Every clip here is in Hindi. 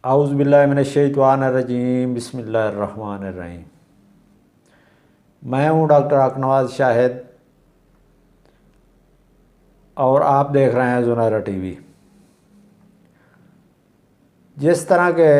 आउज़ुबिल्लाहिमिनश्शैतानिर्रजीम बिस्मिल्लाहिर्रहमानिर्रहीम। मैं हूँ डॉक्टर अकनवाज शाहिद और आप देख रहे हैं ज़ुनैरा टीवी। जिस तरह के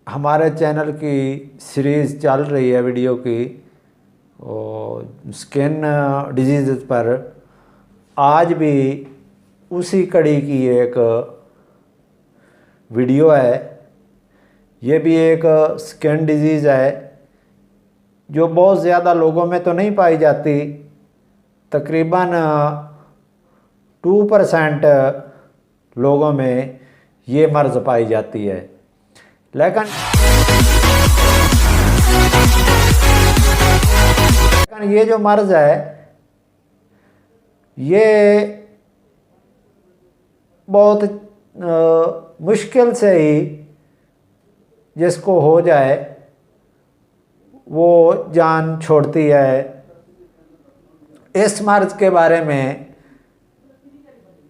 हमारे चैनल की सीरीज़ चल रही है वीडियो की स्किन डिजीज़ पर, आज भी उसी कड़ी की एक वीडियो है। ये भी एक स्किन डिजीज़ है जो बहुत ज़्यादा लोगों में तो नहीं पाई जाती, तकरीबन 2% लोगों में ये मर्ज़ पाई जाती है। लेकिन ये जो मर्ज़ है ये बहुत मुश्किल से ही जिसको हो जाए वो जान छोड़ती है। इस मर्ज़ के बारे में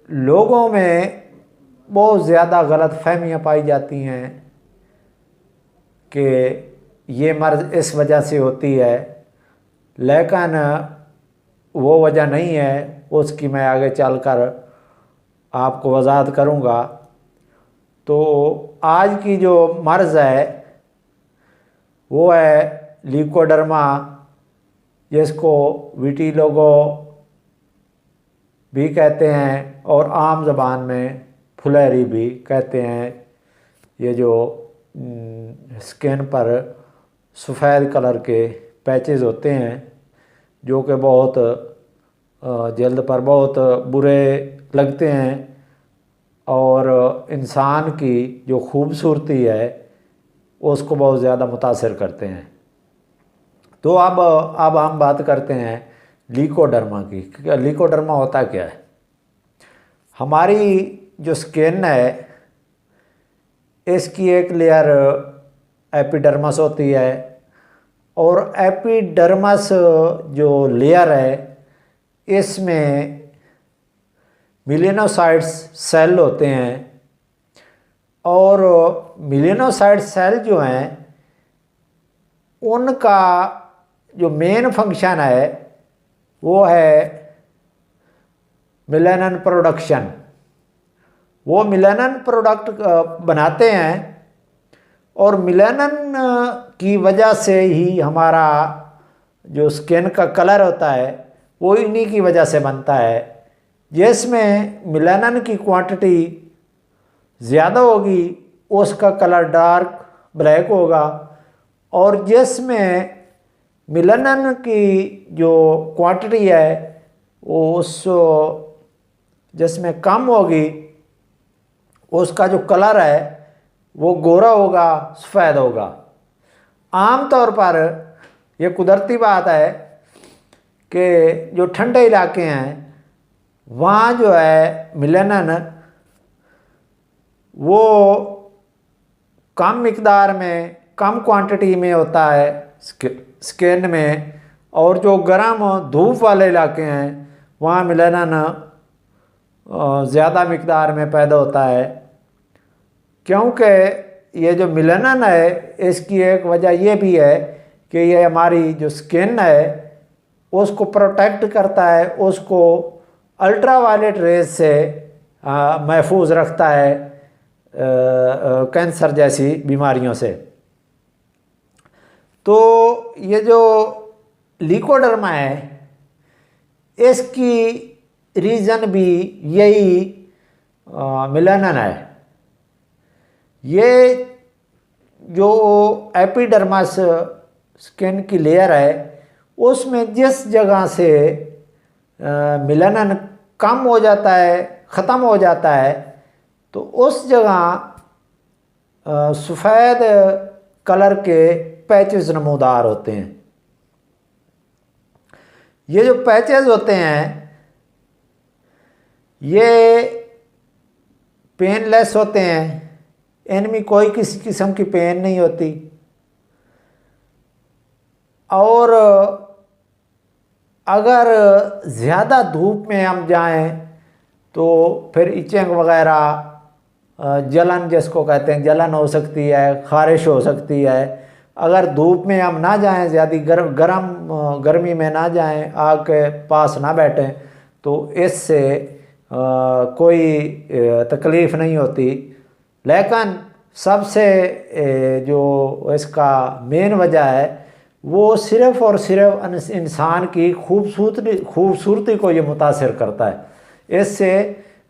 लोगों में बहुत ज़्यादा गलतफहमियाँ पाई जाती हैं कि ये मर्ज़ इस वजह से होती है, लेकिन वो वजह नहीं है। उसकी मैं आगे चलकर आपको वजाहत करूँगा। तो आज की जो मर्ज़ है वो है लीकोडर्मा, जिसको विटिलिगो भी कहते हैं और आम ज़बान में फुलेरी भी कहते हैं। ये जो स्किन पर सफ़ेद कलर के पैचेस होते हैं जो कि बहुत जल्द पर बहुत बुरे लगते हैं और इंसान की जो खूबसूरती है उसको बहुत ज़्यादा मुतासिर करते हैं। तो अब हम बात करते हैं लीकोडर्मा की। लीकोडर्मा होता क्या है? हमारी जो स्किन है इसकी एक लेयर एपिडर्मस होती है और एपिडर्मस जो लेयर है इसमें मेलानोसाइट्स सेल होते हैं और मेलानोसाइट सेल जो हैं उनका जो मेन फंक्शन है वो है मेलानिन प्रोडक्शन। वो मेलानिन प्रोडक्ट बनाते हैं और मेलानिन की वजह से ही हमारा जो स्किन का कलर होता है वो इन्हीं की वजह से बनता है। जिसमें मेलानिन की क्वांटिटी ज़्यादा होगी उसका कलर डार्क ब्लैक होगा और जिसमें मेलानिन की जो क्वांटिटी है वो उस जिसमें कम होगी उसका जो कलर है वो गोरा होगा, सफ़ेद होगा। आम तौर पर यह कुदरती बात है कि जो ठंडे इलाके हैं वहाँ जो है मेलानिन वो कम मिकदार में, कम क्वांटिटी में होता है स्किन में, और जो गर्म धूप वाले इलाके हैं वहाँ मेलानिन ज़्यादा मिकदार में पैदा होता है। क्योंकि ये जो मेलानिन है इसकी एक वजह ये भी है कि ये हमारी जो स्किन है उसको प्रोटेक्ट करता है, उसको अल्ट्रावायलेट रेज से महफूज रखता है कैंसर जैसी बीमारियों से। तो ये जो लीकोडर्मा है इसकी रीज़न भी यही मेलानिन है। ये जो एपिडर्मस स्किन की लेयर है उसमें जिस जगह से मेलानिन कम हो जाता है, ख़त्म हो जाता है, तो उस जगह सफ़ेद कलर के पैचेस नमूदार होते हैं। ये जो पैचेस होते हैं ये पेनलेस होते हैं, इनमें कोई किसी किस्म की पेन नहीं होती और अगर ज़्यादा धूप में हम जाएं तो फिर इचिंग वगैरह जलन जिसको कहते हैं, जलन हो सकती है, खारिश हो सकती है। अगर धूप में हम ना जाएं, ज़्यादा गर्मी में ना जाएं, आग के पास ना बैठें, तो इससे कोई तकलीफ़ नहीं होती। लेकिन सबसे जो इसका मेन वजह है वो सिर्फ़ और सिर्फ इंसान की खूबसूरती को ये मुतासिर करता है। इससे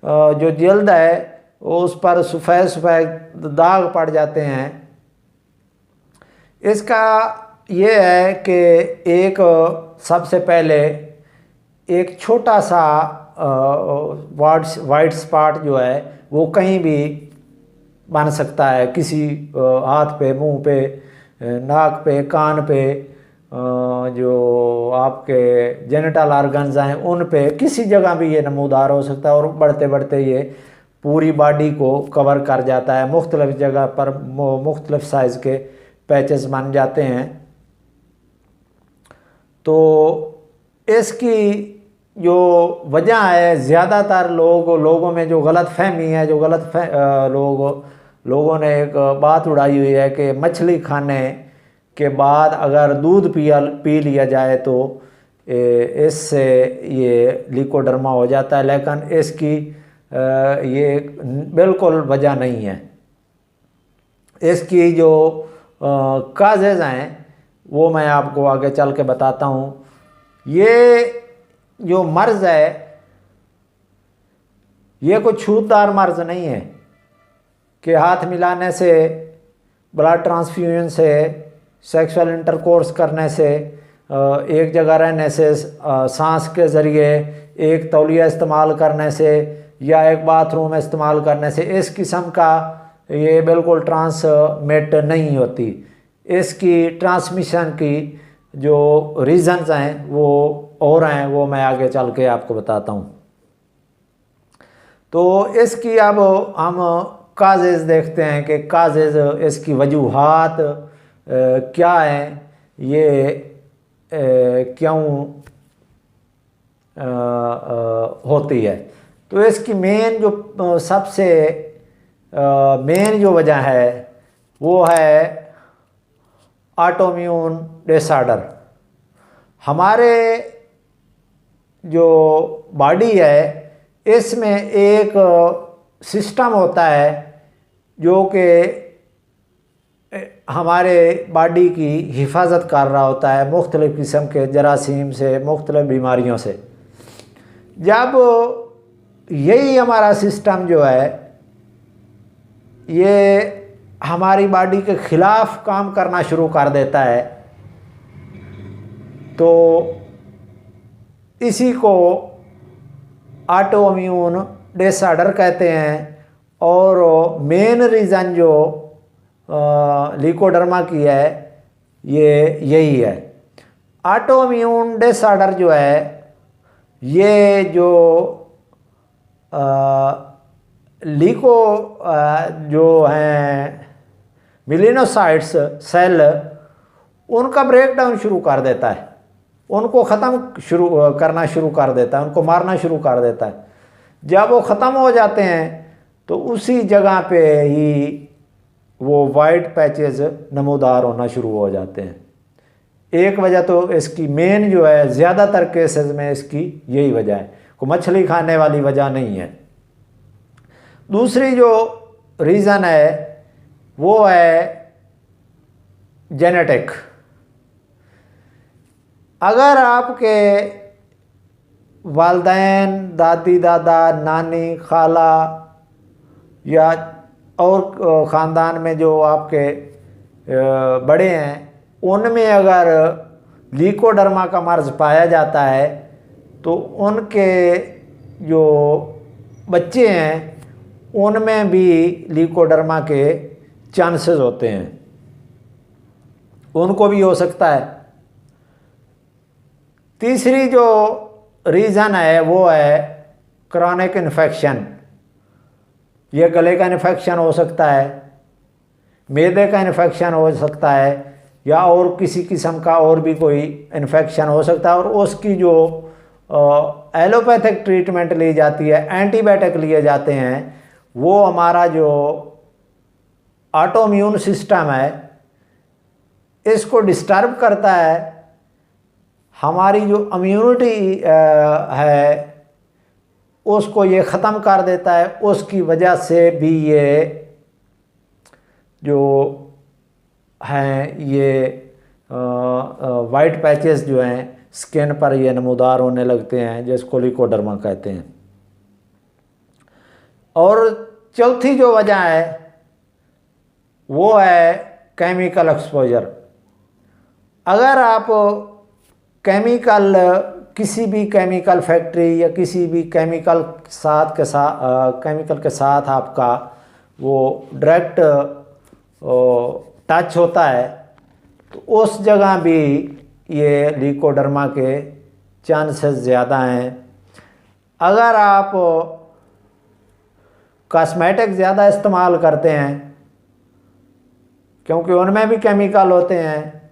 जो जल्द है उस पर सफ़ेद सफ़ेद दाग पड़ जाते हैं। इसका ये है कि एक सबसे पहले एक छोटा सा वाइट स्पॉट जो है वो कहीं भी बन सकता है, किसी हाथ पे, मुंह पे, नाक पे, कान पे, जो आपके जेनिटल ऑर्गन्स हैं उन पे, किसी जगह भी ये नमूदार हो सकता है और बढ़ते बढ़ते ये पूरी बॉडी को कवर कर जाता है। मुख्तलिफ जगह पर मुख्तलिफ साइज़ के पैचेस बन जाते हैं। तो इसकी जो वजह है, ज़्यादातर लोगों में जो गलत फहमी है, जो लोगों ने एक बात उड़ाई हुई है कि मछली खाने के बाद अगर दूध पी लिया जाए तो इससे ये लिकोडर्मा हो जाता है। लेकिन इसकी ये बिल्कुल वजह नहीं है। इसकी जो काजेज़ हैं वो मैं आपको आगे चल के बताता हूँ। ये जो मर्ज़ है ये कोई छूतदार मर्ज़ नहीं है कि हाथ मिलाने से, ब्लड ट्रांसफ्यूजन से, सेक्सुअल इंटरकोर्स करने से, एक जगह रहने से, सांस के ज़रिए, एक तौलिया इस्तेमाल करने से या एक बाथरूम इस्तेमाल करने से इस किस्म का ये बिल्कुल ट्रांसमिट नहीं होती। इसकी ट्रांसमिशन की जो रीज़न्स हैं वो और हैं, वो मैं आगे चल के आपको बताता हूँ। तो इसकी अब हम काजेज़ देखते हैं कि काजेज़, इसकी वजूहात क्या हैं, ये क्यों होती है। तो इसकी मेन जो सबसे मेन जो वजह है वो है ऑटोइम्यून डिसऑर्डर। हमारे जो बॉडी है इसमें एक सिस्टम होता है जो कि हमारे बॉडी की हिफाजत कर रहा होता है मुख्तलिफ़ किस्म के जरासीम से, मुख्तलिफ़ बीमारियों से। जब यही हमारा सिस्टम जो है ये हमारी बॉडी के ख़िलाफ़ काम करना शुरू कर देता है तो इसी को ऑटोइम्यून डिसऑर्डर कहते हैं। और मेन रीज़न जो लिकोडर्मा की है ये यही है। ऑटोइम्यून डिसऑर्डर जो है ये जो जो हैं मेलिनोसाइट्स सेल, उनका ब्रेकडाउन शुरू कर देता है, उनको करना शुरू कर देता है, उनको मारना शुरू कर देता है। जब वो ख़त्म हो जाते हैं तो उसी जगह पे ही वो वाइट पैचेस नमूदार होना शुरू हो जाते हैं। एक वजह तो इसकी मेन जो है, ज़्यादातर केसेस में इसकी यही वजह है, को मछली खाने वाली वजह नहीं है। दूसरी जो रीज़न है वो है जेनेटिक। अगर आपके वालिदैन, दादी दादा, नानी, खाला या और ख़ानदान में जो आपके बड़े हैं उनमें अगर लिकोडर्मा का मर्ज़ पाया जाता है तो उनके जो बच्चे हैं उनमें भी लिकोडर्मा के चांसेस होते हैं, उनको भी हो सकता है। तीसरी जो रीज़न है वो है क्रॉनिक इन्फेक्शन। ये गले का इन्फेक्शन हो सकता है, मैदे का इन्फेक्शन हो सकता है, या और किसी किस्म का और भी कोई इन्फेक्शन हो सकता है। और उसकी जो एलोपैथिक ट्रीटमेंट ली जाती है, एंटीबायोटिक लिए जाते हैं, वो हमारा जो ऑटोइम्यून सिस्टम है इसको डिस्टर्ब करता है। हमारी जो इम्यूनिटी है उसको ये ख़त्म कर देता है। उसकी वजह से भी ये जो हैं ये वाइट पैचेस जो हैं स्किन पर ये नमूदार होने लगते हैं, जिसको लिकोडर्मा कहते हैं। और चौथी जो वजह है वो है केमिकल एक्सपोजर। अगर आप किसी भी केमिकल फैक्ट्री या किसी भी केमिकल के साथ आपका वो डायरेक्ट टच होता है तो उस जगह भी ये लिकोडर्मा के चांसेस ज़्यादा हैं। अगर आप कॉस्मेटिक ज़्यादा इस्तेमाल करते हैं क्योंकि उनमें भी केमिकल होते हैं,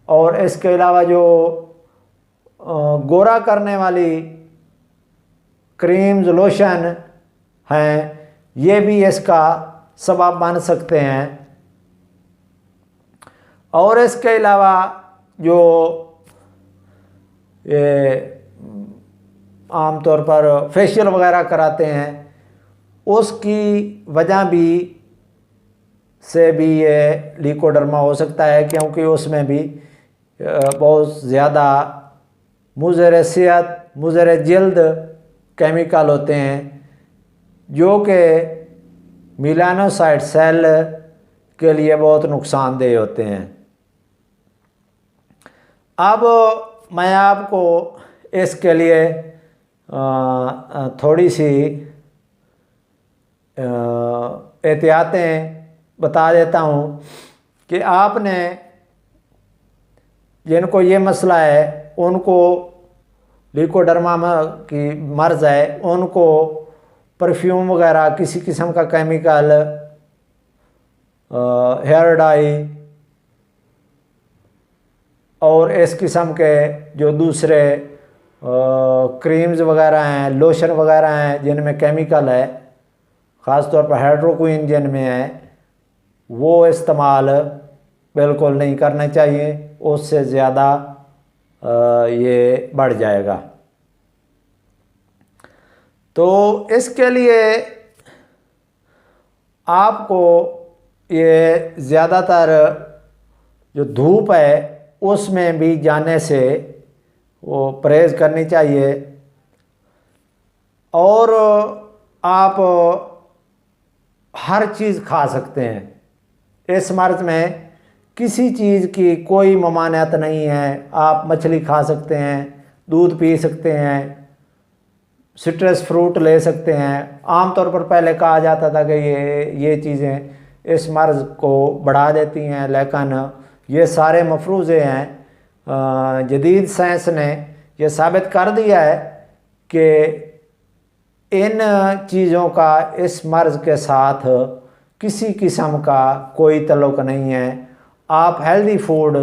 और इसके अलावा जो गोरा करने वाली क्रीम्स लोशन हैं ये भी इसका सबब बन सकते हैं। और इसके अलावा जो ये आमतौर पर फेशियल वगैरह कराते हैं उसकी वजह भी से भी ये लिकोडर्मा हो सकता है, क्योंकि उसमें भी बहुत ज़्यादा मुज़र सेहत मुज़र जल्द केमिकल होते हैं जो कि मेलानोसाइट सेल के लिए बहुत नुकसानदेह होते हैं। अब मैं आपको इसके लिए थोड़ी सी एहतियातें बता देता हूँ कि आपने जिनको ये मसला है उनको लिकोडर्मा की मर्ज़ है उनको परफ्यूम वगैरह किसी किस्म का केमिकल, हेयर डाई और इस किस्म के जो दूसरे क्रीम्स वगैरह हैं, लोशन वगैरह हैं जिनमें केमिकल है, ख़ास तौर पर हाइड्रोक्विन जिनमें है, वो इस्तेमाल बिल्कुल नहीं करना चाहिए। उससे ज़्यादा ये बढ़ जाएगा। तो इसके लिए आपको ये ज़्यादातर जो धूप है उसमें भी जाने से वो परहेज़ करनी चाहिए। और आप हर चीज़ खा सकते हैं। इस मर्ज़ में किसी चीज़ की कोई ममानियत नहीं है। आप मछली खा सकते हैं, दूध पी सकते हैं, सिट्रस फ्रूट ले सकते हैं। आमतौर पर पहले कहा जाता था कि ये चीज़ें इस मर्ज़ को बढ़ा देती हैं, लेकिन ये सारे मफरूज़े हैं। जदीद साइंस ने यह साबित कर दिया है कि इन चीज़ों का इस मर्ज़ के साथ किसी किस्म का कोई तल्लुक़ नहीं है। आप हेल्दी फूड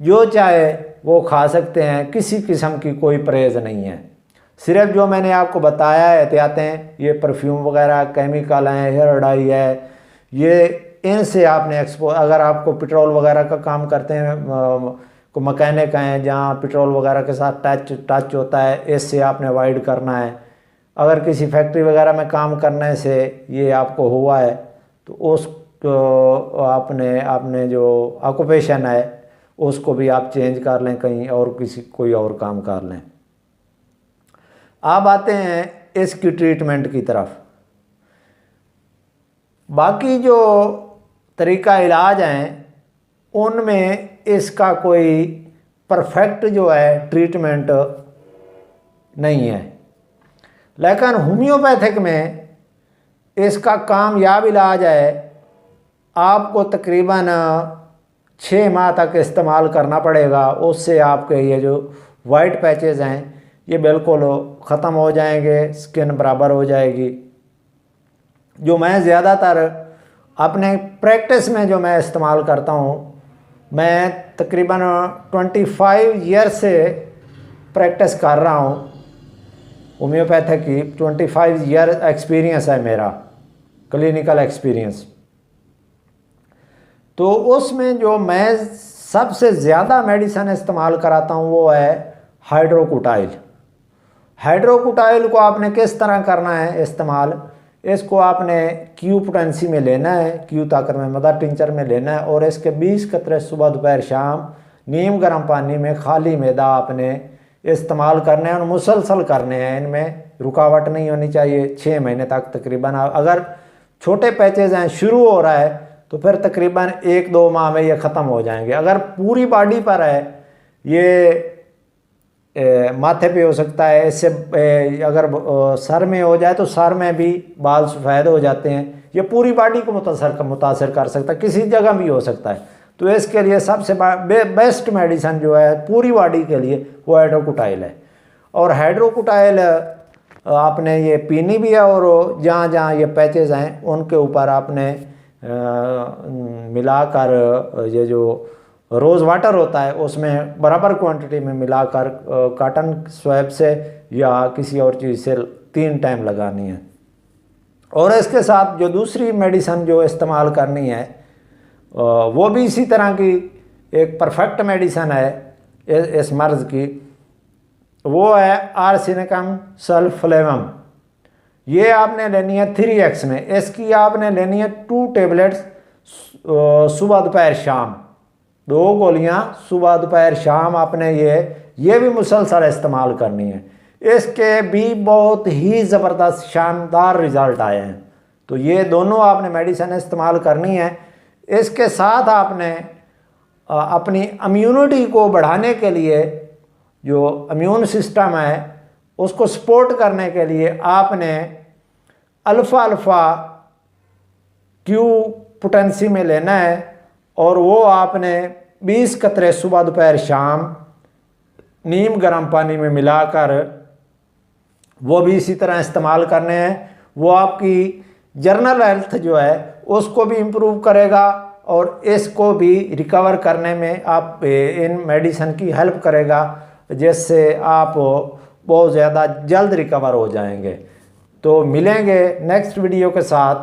जो चाहे वो खा सकते हैं, किसी किस्म की कोई परहेज़ नहीं है। सिर्फ जो मैंने आपको बताया है एहतियातें, ये परफ्यूम वगैरह केमिकल हैं, हेयर डाई है, ये इनसे आपने अगर आपको पेट्रोल वगैरह का काम करते हैं, को मकैनिक हैं जहाँ पेट्रोल वगैरह के साथ टच होता है, इससे आपने अवॉइड करना है। अगर किसी फैक्ट्री वगैरह में काम करने से ये आपको हुआ है तो उस आपने जो ऑक्यूपेशन है उसको भी आप चेंज कर लें, कहीं और कोई और काम कर लें। अब आते हैं इसकी ट्रीटमेंट की तरफ। बाकी जो तरीका इलाज हैं उनमें इसका कोई परफेक्ट जो है ट्रीटमेंट नहीं है, लेकिन होम्योपैथिक में इसका कामयाब इलाज है। आपको तकरीबन 6 माह तक इस्तेमाल करना पड़ेगा, उससे आपके ये जो वाइट पैचेस हैं ये बिल्कुल ख़त्म हो जाएंगे, स्किन बराबर हो जाएगी। जो मैं ज़्यादातर अपने प्रैक्टिस में जो मैं इस्तेमाल करता हूँ, मैं तकरीबन 25 ईयर से प्रैक्टिस कर रहा हूँ। होम्योपैथिक की 25 ईयर एक्सपीरियंस है मेरा, क्लिनिकल एक्सपीरियंस। तो उसमें जो मैं सबसे ज़्यादा मेडिसिन इस्तेमाल कराता हूँ वो है हाइड्रोकुटाइल। हाइड्रोकुटाइल को आपने किस तरह करना है इस्तेमाल, इसको आपने क्यू पोटेंसी में लेना है, क्यू ताकत में मदर टिंचर में लेना है, और इसके 20 कतरे सुबह दोपहर शाम नीम गर्म पानी में खाली मैदा आपने इस्तेमाल करने हैं और मुसलसल करने हैं। इनमें रुकावट नहीं होनी चाहिए 6 महीने तक तकरीबन। अगर छोटे पैचेज हैं, शुरू हो रहा है, तो फिर तकरीबन 1-2 माह में ये ख़त्म हो जाएंगे। अगर पूरी बॉडी पर है, ये माथे पे हो सकता है, इससे अगर सर में हो जाए तो सर में भी बाल सफ़ेद हो जाते हैं। ये पूरी बॉडी को मुतासर कर सकता है, किसी जगह भी हो सकता है। तो इसके लिए सबसे बेस्ट मेडिसिन जो है पूरी बॉडी के लिए वो हाइड्रोकुटाइल है। और हाइड्रोकुटाइल आपने ये पीनी भी है, और जहाँ जहाँ ये पैचेज हैं उनके ऊपर आपने मिलाकर, ये जो रोज़ वाटर होता है उसमें बराबर क्वांटिटी में मिलाकर कॉटन स्वैब से या किसी और चीज़ से 3 टाइम लगानी है। और इसके साथ जो दूसरी मेडिसिन जो इस्तेमाल करनी है वो भी इसी तरह की एक परफेक्ट मेडिसिन है इस मर्ज़ की, वो है आर्सेनिकम सल्फोनेलम। ये आपने लेनी है 3x में। इसकी आपने लेनी है 2 टेबलेट्स सुबह दोपहर शाम, 2 गोलियां सुबह दोपहर शाम आपने ये भी मुसलसल इस्तेमाल करनी है। इसके भी बहुत ही ज़बरदस्त शानदार रिज़ल्ट आए हैं। तो ये दोनों आपने मेडिसिन इस्तेमाल करनी है। इसके साथ आपने अपनी इम्यूनिटी को बढ़ाने के लिए, जो इम्यून सिस्टम है उसको सपोर्ट करने के लिए आपने अल्फ़ा क्यू पोटेंसी में लेना है, और वो आपने 20 कतरे सुबह दोपहर शाम नीम गर्म पानी में मिलाकर वो भी इसी तरह इस्तेमाल करने हैं। वो आपकी जर्नल हेल्थ जो है उसको भी इम्प्रूव करेगा और इसको भी रिकवर करने में आप इन मेडिसिन की हेल्प करेगा, जिससे आप बहुत ज़्यादा जल्द रिकवर हो जाएंगे। तो मिलेंगे नेक्स्ट वीडियो के साथ।